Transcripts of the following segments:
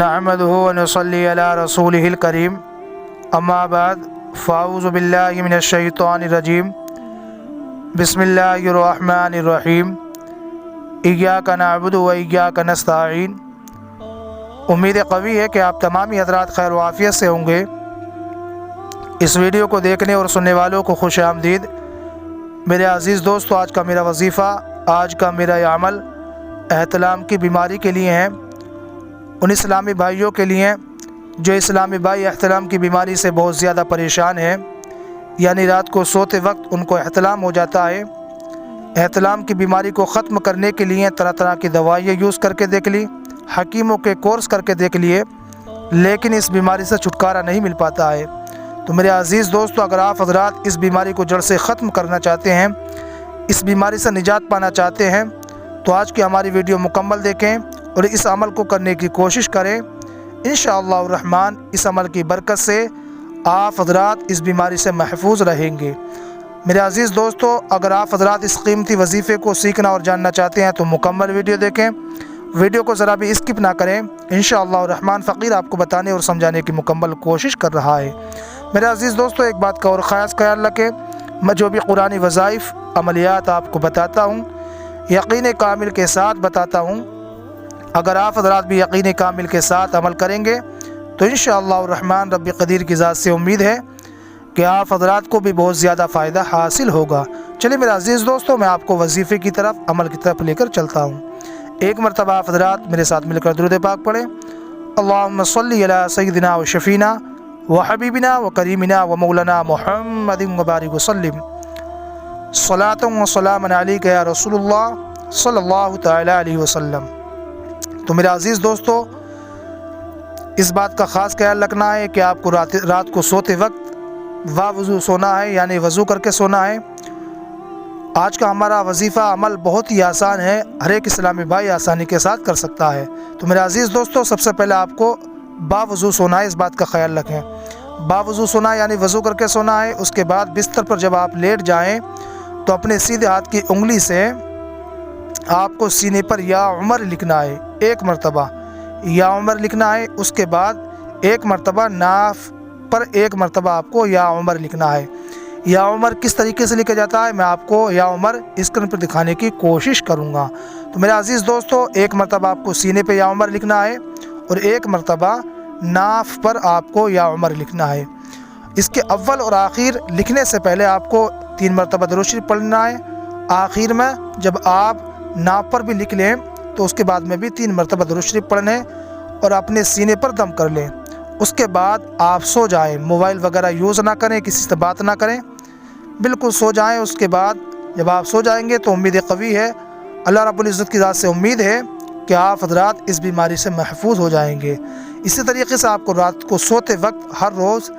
नहमदुहु व नसल्ली अला रसूलिहिल करीम अम्मा बाद फ़ाऊज़ु बिल्लाहि मिनश शैतानिर रजीम बिस्मिल्लाहिर रहमानिर रहीम इय्याका नअबुदु व इय्याका नस्तईन। उम्मीद क़वी है कि आप तमामी हज़रात खैर व आफ़ियत से होंगे। इस वीडियो को देखने और सुनने वालों को खुश आमदीद। मेरे अज़ीज़ दोस्तों, आज का मेरा वजीफ़ा, आज का मेरा यह अमल एहतलाम की बीमारी के लिए है। उन इस्लामी भाइयों के लिए जो इस्लामी भाई एहतलाम की बीमारी से बहुत ज़्यादा परेशान हैं, यानी रात को सोते वक्त उनको एहतलाम हो जाता है। एहतलाम की बीमारी को ख़त्म करने के लिए तरह तरह की दवाइयाँ यूज़ करके देख ली, हकीमों के कोर्स करके देख लिए, लेकिन इस बीमारी से छुटकारा नहीं मिल पाता है। तो मेरे अज़ीज़ दोस्तों, अगर आप हज़रात इस बीमारी को जड़ से ख़त्म करना चाहते हैं, इस बीमारी से निजात पाना चाहते हैं, तो आज की हमारी वीडियो मुकम्मल देखें और इस अमल को करने की कोशिश करें। इंशाअल्लाह रहमान इस अमल की बरकत से आप हज़रात इस बीमारी से महफूज रहेंगे। मेरे अज़ीज़ दोस्तों, अगर आप हज़रात इस कीमती वजीफ़े को सीखना और जानना चाहते हैं तो मुकम्मल वीडियो देखें, वीडियो को ज़रा भी स्किप ना करें। इंशाअल्लाह रहमान फ़कीर आपको बताने और समझाने की मुकम्मल कोशिश कर रहा है। मेरे अज़ीज़ दोस्तों, एक बात का और ख़ास ख्याल रखें, मैं जो भी कुरानी वज़ाइफ़ अमलियात आपको बताता हूँ यकीन कामिल के साथ बताता हूँ। अगर आप हज़रात भी यकीन कामिल के साथ अमल करेंगे तो इंशाअल्लाह रहमान रब्बी क़दीर की ज़ात से उम्मीद है कि आप हज़रात को भी बहुत ज़्यादा फ़ायदा हासिल होगा। चलिए मेरे अज़ीज़ दोस्तों, मैं आपको वजीफ़े की तरफ, अमल की तरफ लेकर चलता हूँ। एक मरतबा आप हज़रात मेरे साथ मिलकर दुरूद पाक पढ़ें। अल्लाहुम्मा सल्ली अला सय्यिदिना व शफ़ीना व हबीबिना व करीमिना व मौलाना मुहम्मदिन व बारिक वसल्लिम सलातुन व सलामुन अलैका या रसूलुल्लाह सल्लल्लाहु तआला अलैहि वसल्लम। तो मेरे अज़ीज़ दोस्तों, इस बात का ख़ास ख्याल रखना है कि आपको रात को सोते वक्त वज़ू सोना है, यानी वज़ू करके सोना है। आज का हमारा वजीफ़ा अमल बहुत ही आसान है, हर एक इस्लामी भाई आसानी के साथ कर सकता है। तो मेरे अज़ीज़ दोस्तों, सबसे पहले आपको बावज़ू सोना है, इस बात का ख्याल रखें। बावज़ू सोना यानी वज़ू करके सोना है। उसके बाद बिस्तर पर जब आप लेट जाएँ तो अपने सीधे हाथ की उंगली से आपको सीने पर या उमर लिखना है, एक मरतबा या उमर लिखना है। उसके बाद एक मरतबा नाफ पर एक मरतबा आपको या उमर लिखना है। या उमर किस तरीके से लिखा जाता है मैं आपको या उमर स्क्रीन पर दिखाने की कोशिश करूँगा। तो मेरे अज़ीज़ दोस्तों, एक मरतबा आपको सीने पे या उमर लिखना है और एक मरतबा नाफ पर आपको या उमर लिखना है। इसके अव्वल और आखिर लिखने से पहले आपको 3 मरतबा दुरूद शरीफ पढ़ना है। आखिर में जब आप नाप पर भी लिख लें तो उसके बाद में भी 3 मरतबा दुरूद शरीफ पढ़ने और अपने सीने पर दम कर लें। उसके बाद आप सो जाएं, मोबाइल वगैरह यूज़ ना करें, किसी से बात ना करें, बिल्कुल सो जाएं। उसके बाद जब आप सो जाएंगे तो उम्मीद क़वी है, अल्लाह रब्बुल इज़्ज़त की ज़ात से उम्मीद है कि आप हज़रात इस बीमारी से महफूज हो जाएंगे। इसी तरीके से आपको रात को सोते वक्त हर रोज़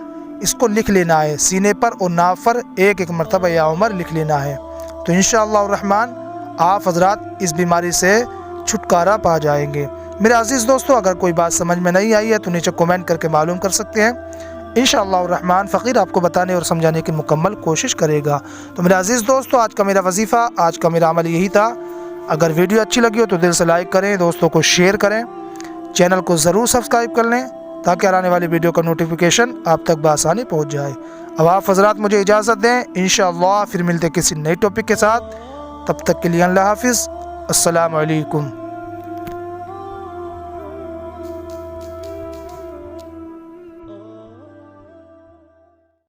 इसको लिख लेना है, सीने पर और नाव पर एक एक मरतबा या उमर लिख लेना है। तो इंशाअल्लाह रहमान आप हज़रात इस बीमारी से छुटकारा पा जाएंगे। मेरे अज़ीज़ दोस्तों, अगर कोई बात समझ में नहीं आई है तो नीचे कमेंट करके मालूम कर सकते हैं। इंशाअल्लाह रहमान फ़कीर आपको बताने और समझाने की मुकम्मल कोशिश करेगा। तो मेरे अज़ीज़ दोस्तों, आज का मेरा वजीफ़ा, आज का मेरा अमल यही था। अगर वीडियो अच्छी लगी हो तो दिल से लाइक करें, दोस्तों को शेयर करें, चैनल को ज़रूर सब्सक्राइब कर लें ताकि आने वाली वीडियो का नोटिफिकेशन आप तक बआसानी पहुँच जाए। अब आप हज़रात मुझे इजाज़त दें, इंशाअल्लाह फिर मिलते किसी नए टॉपिक के साथ। तब तक के लिए अल्लाह हाफ़िज़, अस्सलामु अलैकुम।